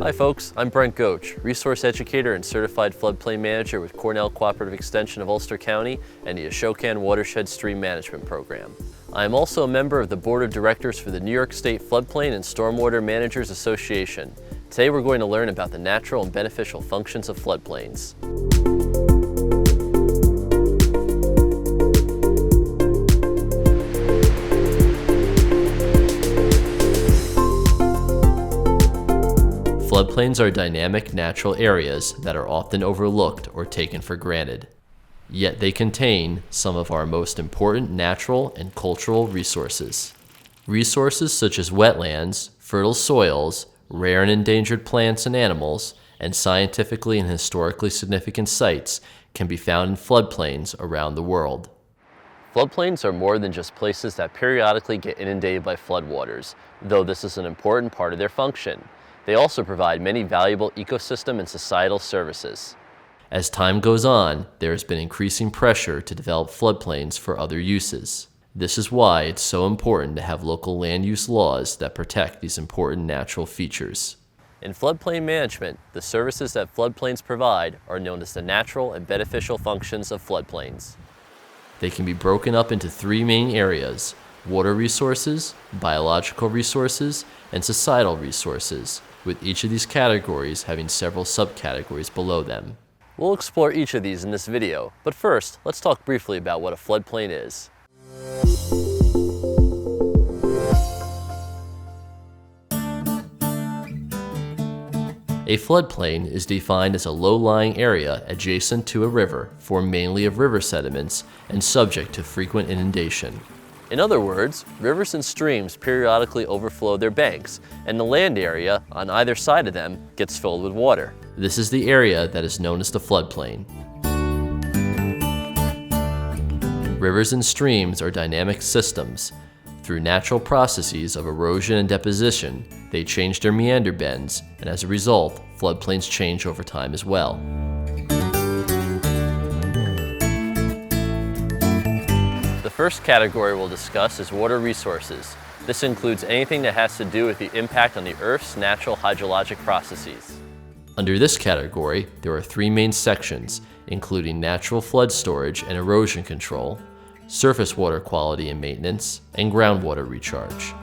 Hi folks, I'm Brent Goach, resource educator and certified floodplain manager with Cornell Cooperative Extension of Ulster County and the Ashokan Watershed Stream Management Program. I am also a member of the Board of Directors for the New York State Floodplain and Stormwater Managers Association. Today we're going to learn about the natural and beneficial functions of floodplains. Floodplains are dynamic natural areas that are often overlooked or taken for granted. Yet they contain some of our most important natural and cultural resources. Resources such as wetlands, fertile soils, rare and endangered plants and animals, and scientifically and historically significant sites can be found in floodplains around the world. Floodplains are more than just places that periodically get inundated by floodwaters, though this is an important part of their function. They also provide many valuable ecosystem and societal services. As time goes on, there has been increasing pressure to develop floodplains for other uses. This is why it's so important to have local land use laws that protect these important natural features. In floodplain management, the services that floodplains provide are known as the natural and beneficial functions of floodplains. They can be broken up into three main areas: water resources, biological resources, and societal resources, with each of these categories having several subcategories below them. We'll explore each of these in this video, but first, let's talk briefly about what a floodplain is. A floodplain is defined as a low-lying area adjacent to a river, formed mainly of river sediments and subject to frequent inundation. In other words, rivers and streams periodically overflow their banks, and the land area on either side of them gets filled with water. This is the area that is known as the floodplain. Rivers and streams are dynamic systems. Through natural processes of erosion and deposition, they change their meander bends, and as a result, floodplains change over time as well. The first category we'll discuss is water resources. This includes anything that has to do with the impact on the Earth's natural hydrologic processes. Under this category, there are three main sections, including natural flood storage and erosion control, surface water quality and maintenance, and groundwater recharge.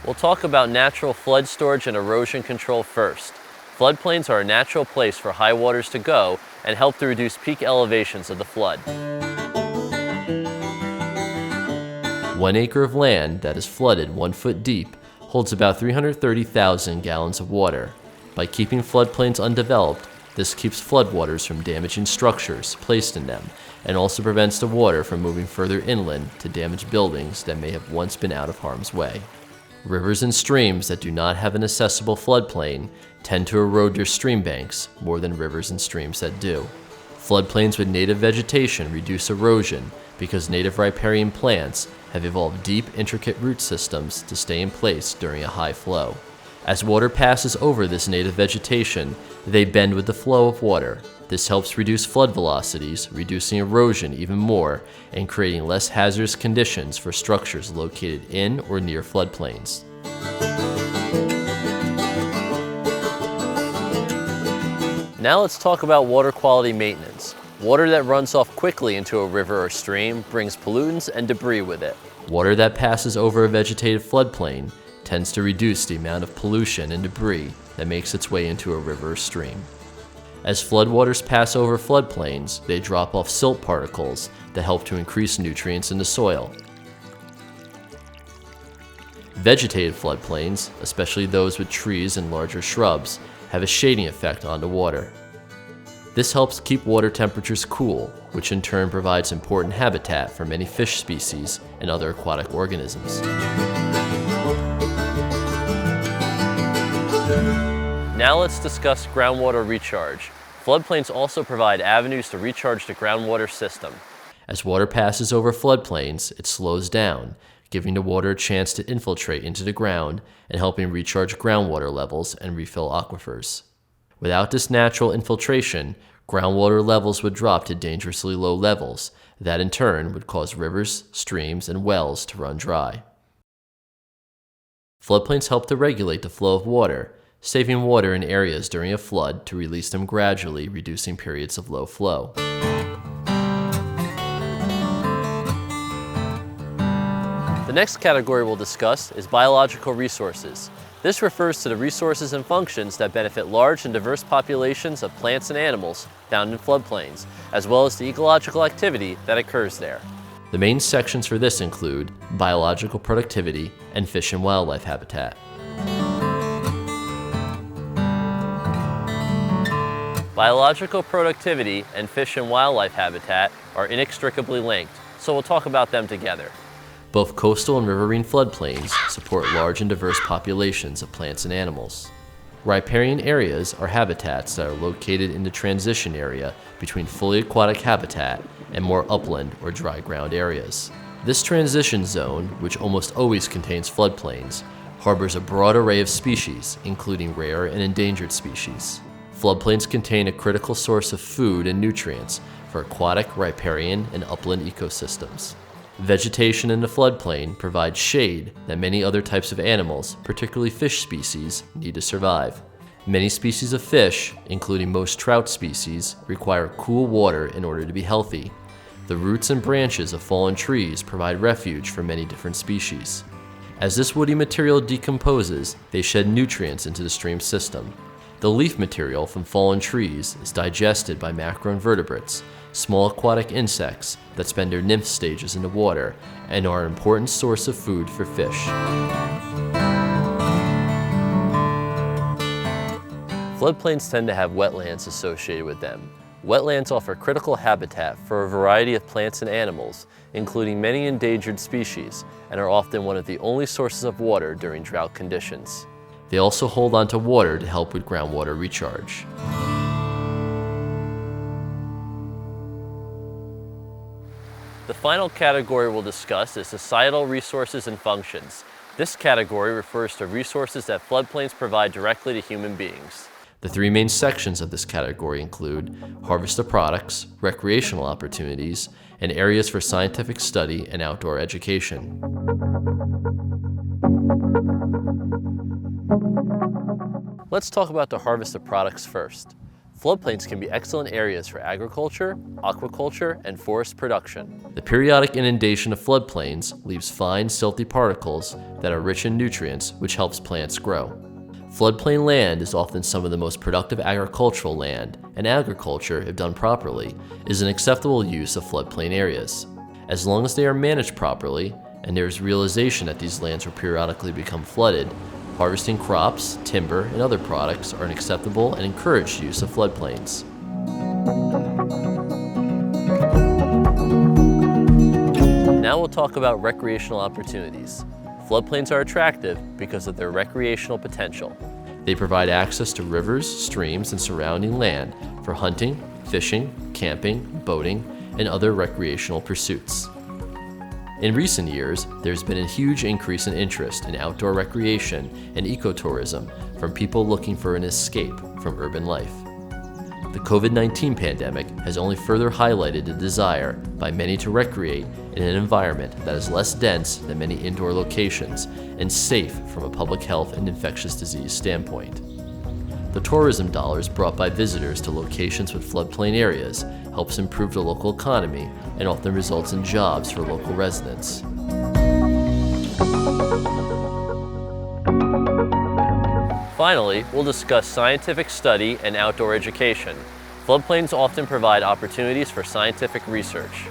We'll talk about natural flood storage and erosion control first. Floodplains are a natural place for high waters to go and help to reduce peak elevations of the flood. 1 acre of land that is flooded 1 foot deep holds about 330,000 gallons of water. By keeping floodplains undeveloped, this keeps floodwaters from damaging structures placed in them and also prevents the water from moving further inland to damage buildings that may have once been out of harm's way. Rivers and streams that do not have an accessible floodplain tend to erode their stream banks more than rivers and streams that do. Floodplains with native vegetation reduce erosion because native riparian plants have evolved deep, intricate root systems to stay in place during a high flow. As water passes over this native vegetation, they bend with the flow of water. This helps reduce flood velocities, reducing erosion even more, and creating less hazardous conditions for structures located in or near floodplains. Now let's talk about water quality maintenance. Water that runs off quickly into a river or stream brings pollutants and debris with it. Water that passes over a vegetated floodplain tends to reduce the amount of pollution and debris that makes its way into a river or stream. As floodwaters pass over floodplains, they drop off silt particles that help to increase nutrients in the soil. Vegetated floodplains, especially those with trees and larger shrubs, have a shading effect on the water. This helps keep water temperatures cool, which in turn provides important habitat for many fish species and other aquatic organisms. Now let's discuss groundwater recharge. Floodplains also provide avenues to recharge the groundwater system. As water passes over floodplains, it slows down, giving the water a chance to infiltrate into the ground and helping recharge groundwater levels and refill aquifers. Without this natural infiltration, groundwater levels would drop to dangerously low levels. That in turn would cause rivers, streams, and wells to run dry. Floodplains help to regulate the flow of water, saving water in areas during a flood to release them gradually, reducing periods of low flow. The next category we'll discuss is biological resources. This refers to the resources and functions that benefit large and diverse populations of plants and animals found in floodplains, as well as the ecological activity that occurs there. The main sections for this include biological productivity and fish and wildlife habitat. Biological productivity and fish and wildlife habitat are inextricably linked, so we'll talk about them together. Both coastal and riverine floodplains support large and diverse populations of plants and animals. Riparian areas are habitats that are located in the transition area between fully aquatic habitat and more upland or dry ground areas. This transition zone, which almost always contains floodplains, harbors a broad array of species, including rare and endangered species. Floodplains contain a critical source of food and nutrients for aquatic, riparian, and upland ecosystems. Vegetation in the floodplain provides shade that many other types of animals, particularly fish species, need to survive. Many species of fish, including most trout species, require cool water in order to be healthy. The roots and branches of fallen trees provide refuge for many different species. As this woody material decomposes, they shed nutrients into the stream system. The leaf material from fallen trees is digested by macroinvertebrates, small aquatic insects that spend their nymph stages in the water and are an important source of food for fish. Floodplains tend to have wetlands associated with them. Wetlands offer critical habitat for a variety of plants and animals, including many endangered species, and are often one of the only sources of water during drought conditions. They also hold onto water to help with groundwater recharge. The final category we'll discuss is societal resources and functions. This category refers to resources that floodplains provide directly to human beings. The three main sections of this category include harvested products, recreational opportunities, and areas for scientific study and outdoor education. Let's talk about the harvested products first. Floodplains can be excellent areas for agriculture, aquaculture, and forest production. The periodic inundation of floodplains leaves fine, silty particles that are rich in nutrients, which helps plants grow. Floodplain land is often some of the most productive agricultural land, and agriculture, if done properly, is an acceptable use of floodplain areas. As long as they are managed properly, and there is realization that these lands will periodically become flooded, harvesting crops, timber, and other products are an acceptable and encouraged use of floodplains. Now we'll talk about recreational opportunities. Floodplains are attractive because of their recreational potential. They provide access to rivers, streams, and surrounding land for hunting, fishing, camping, boating, and other recreational pursuits. In recent years, there's been a huge increase in interest in outdoor recreation and ecotourism from people looking for an escape from urban life. The COVID-19 pandemic has only further highlighted the desire by many to recreate in an environment that is less dense than many indoor locations and safe from a public health and infectious disease standpoint. The tourism dollars brought by visitors to locations with floodplain areas helps improve the local economy and often results in jobs for local residents. Finally, we'll discuss scientific study and outdoor education. Floodplains often provide opportunities for scientific research.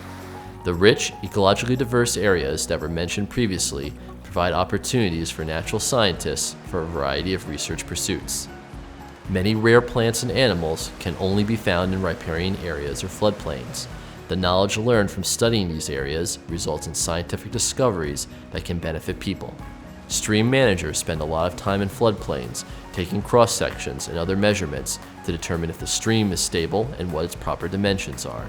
The rich, ecologically diverse areas that were mentioned previously provide opportunities for natural scientists for a variety of research pursuits. Many rare plants and animals can only be found in riparian areas or floodplains. The knowledge learned from studying these areas results in scientific discoveries that can benefit people. Stream managers spend a lot of time in floodplains, taking cross-sections and other measurements to determine if the stream is stable and what its proper dimensions are.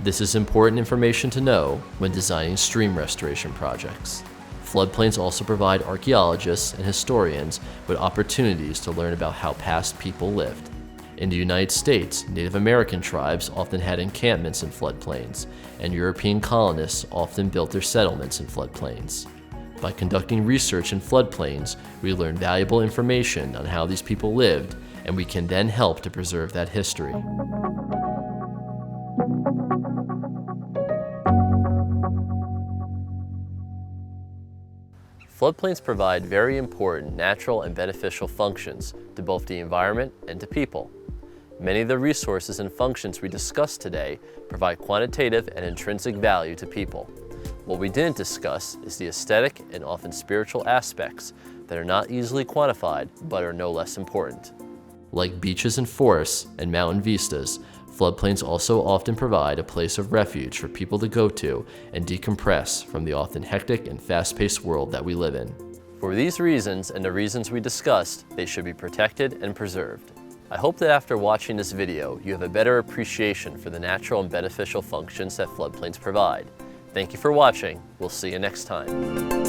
This is important information to know when designing stream restoration projects. Floodplains also provide archaeologists and historians with opportunities to learn about how past people lived. In the United States, Native American tribes often had encampments in floodplains, and European colonists often built their settlements in floodplains. By conducting research in floodplains, we learn valuable information on how these people lived, and we can then help to preserve that history. Floodplains provide very important natural and beneficial functions to both the environment and to people. Many of the resources and functions we discussed today provide quantitative and intrinsic value to people. What we didn't discuss is the aesthetic and often spiritual aspects that are not easily quantified but are no less important. Like beaches and forests and mountain vistas, floodplains also often provide a place of refuge for people to go to and decompress from the often hectic and fast-paced world that we live in. For these reasons and the reasons we discussed, they should be protected and preserved. I hope that after watching this video, you have a better appreciation for the natural and beneficial functions that floodplains provide. Thank you for watching. We'll see you next time.